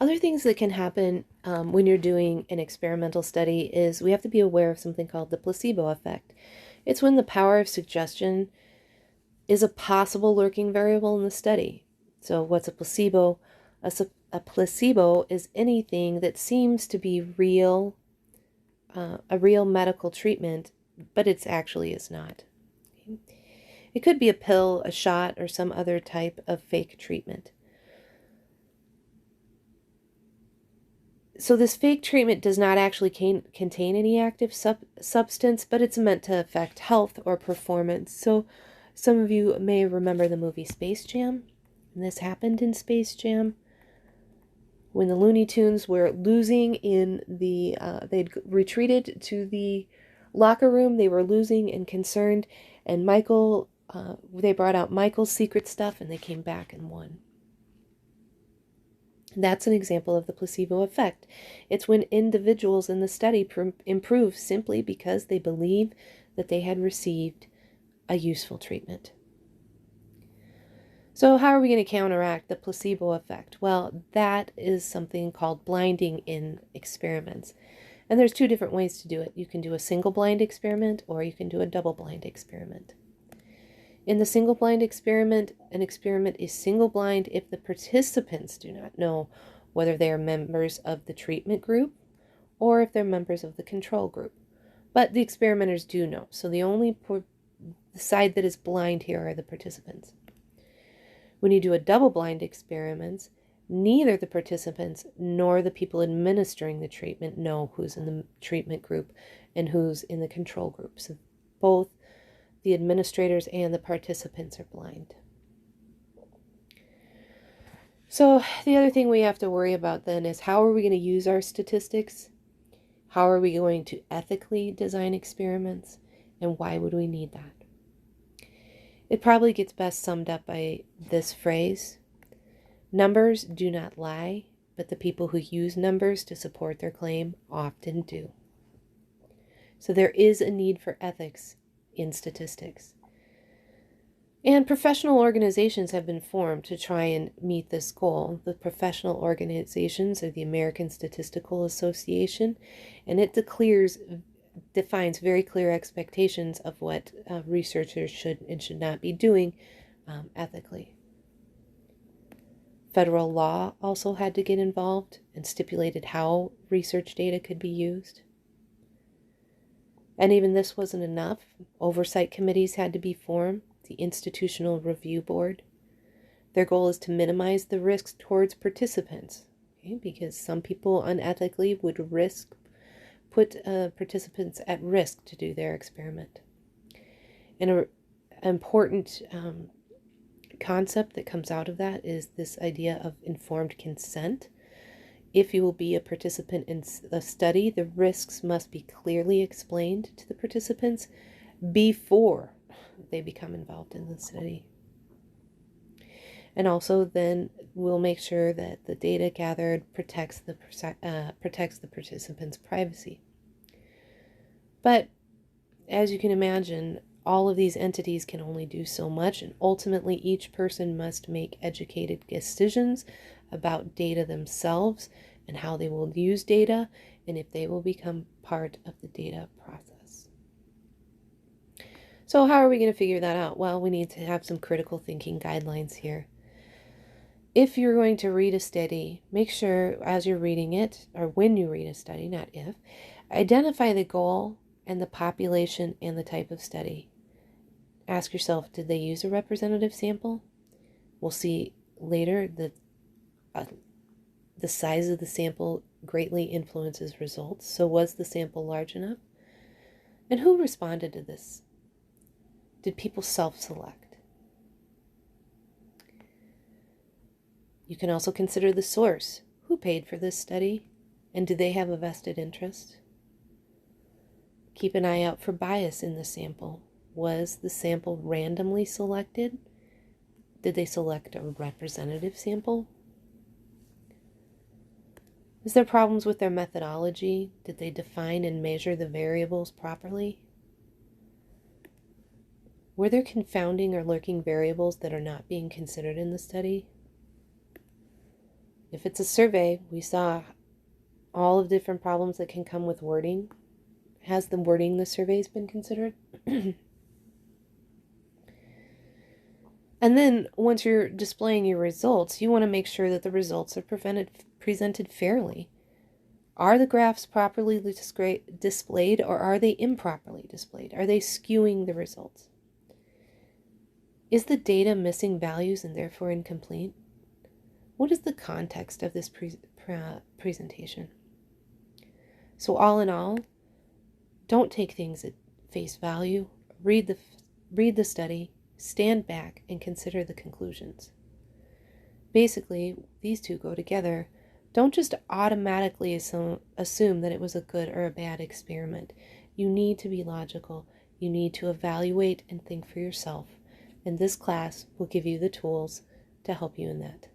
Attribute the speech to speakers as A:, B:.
A: Other things that can happen when you're doing an experimental study is we have to be aware of something called the placebo effect. It's when the power of suggestion is a possible lurking variable in the study. So what's a placebo? A placebo is anything that seems to be real, a real medical treatment, but it actually is not. It could be a pill, a shot, or some other type of fake treatment. So this fake treatment does not actually contain any active substance, but it's meant to affect health or performance. So some of you may remember the movie Space Jam. And this happened in Space Jam when the Looney Tunes were losing in the, they'd retreated to the locker room. They were losing and concerned. And they brought out Michael's secret stuff and they came back and won. That's an example of the placebo effect. It's when individuals in the study improve simply because they believe that they had received a useful treatment. So how are we going to counteract the placebo effect? Well, that is something called blinding in experiments. And there's two different ways to do it. You can do a single blind experiment or you can do a double blind experiment. In the single blind experiment, an experiment is single blind if the participants do not know whether they are members of the treatment group or if they're members of the control group. But the experimenters do know. So the side that is blind here are the participants. When you do a double blind experiment, neither the participants nor the people administering the treatment know who's in the treatment group and who's in the control group. So both the administrators and the participants are blind. So the other thing we have to worry about then is how are we going to use our statistics? How are we going to ethically design experiments? And why would we need that? It probably gets best summed up by this phrase: numbers do not lie, but the people who use numbers to support their claim often do. So there is a need for ethics in statistics. And professional organizations have been formed to try and meet this goal. The professional organizations are the American Statistical Association, and it defines very clear expectations of what researchers should and should not be doing ethically. Federal law also had to get involved and stipulated how research data could be used. And even this wasn't enough. Oversight committees had to be formed, the Institutional Review Board. Their goal is to minimize the risks towards participants, because some people unethically would put participants at risk to do their experiment. And an important concept that comes out of that is this idea of informed consent. If you will be a participant in a study, the risks must be clearly explained to the participants before they become involved in the study. And also then we'll make sure that the data gathered protects the participants' privacy. But as you can imagine, all of these entities can only do so much, and ultimately each person must make educated decisions about data themselves and how they will use data and if they will become part of the data process. So how are we going to figure that out? Well, we need to have some critical thinking guidelines here. If you're going to read a study, make sure as you're reading it, or when you read a study, not if, identify the goal and the population and the type of study. Ask yourself, did they use a representative sample? We'll see later that the size of the sample greatly influences results. So was the sample large enough? And who responded to this? Did people self-select? You can also consider the source. Who paid for this study? And do they have a vested interest? Keep an eye out for bias in the sample. Was the sample randomly selected? Did they select a representative sample? Is there problems with their methodology? Did they define and measure the variables properly? Were there confounding or lurking variables that are not being considered in the study? If it's a survey, we saw all of the different problems that can come with wording. Has the wording the surveys been considered? And then once you're displaying your results, you want to make sure that the results are presented fairly. Are the graphs properly displayed, or are they improperly displayed? Are they skewing the results? Is the data missing values and therefore incomplete? What is the context of this presentation? So all in all, don't take things at face value. Read the study, stand back, and consider the conclusions. Basically, these two go together. Don't just automatically assume that it was a good or a bad experiment. You need to be logical. You need to evaluate and think for yourself. And this class will give you the tools to help you in that.